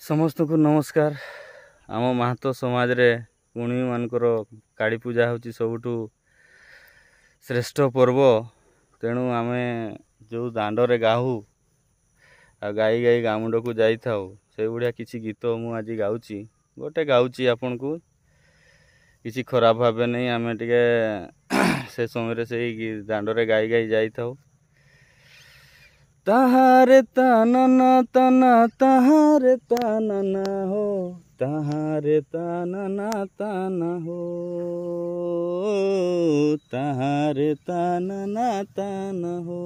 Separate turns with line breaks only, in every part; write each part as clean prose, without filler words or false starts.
समस्त को नमस्कार। आम महतो समाज रे कुणी मानकर काली पूजा होची सबुठु श्रेष्ठ पर्व। तेणु आमे जो दांड रे गाहू आ गाई गाई गामुंड को जाई थाउ से बुढ़िया किसी गीत मु आज गाउची गोटे गाउची आपन को किसी खराब भावे नहीं। आमे टिके से समय से दांड रे गाई गाई जाई थाउ। तहारे तानना तना तहारे तानना हो तहारे तानना ताना हो तहारे तानना ताना हो।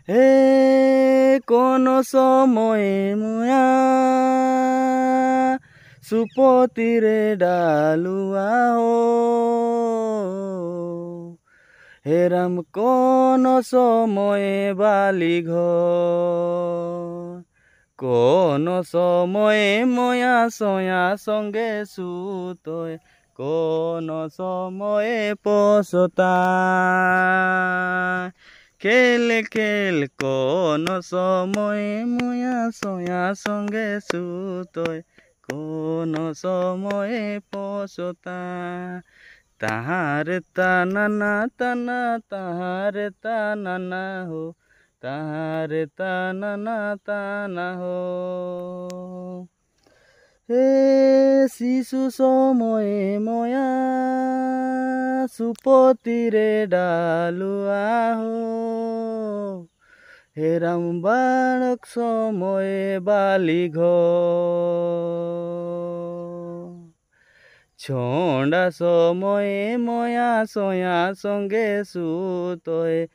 हे कोनो समय मुया सुपति रे डालुआ हो। हे राम कोन समय बाली घर कोन समय मया सया संगे सुतोय कोन समय पसता खेल खेल कोन समय मया सया संगे सुतोय कोन समय पसता। तहारे तानना तना तहारे तानना हो तहारे तानना ताना हो। हे शिशु समय मया सुपति रे डालुआ हो। हे राम बालक समय बाली घर छंडा समय मया सया संगे सुतोय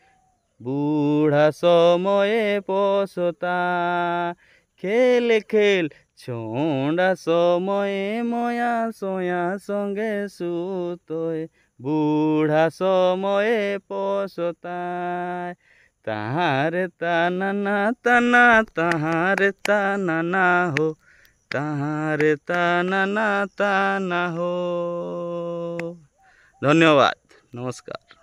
बूढ़ा समय पसता खेल खेल छंडा समय मया सया संगे सुतोय बूढ़ा समय पसता। तहारे तानना तना तहारे तानना हो तहारे तानना ताना हो। धन्यवाद, नमस्कार।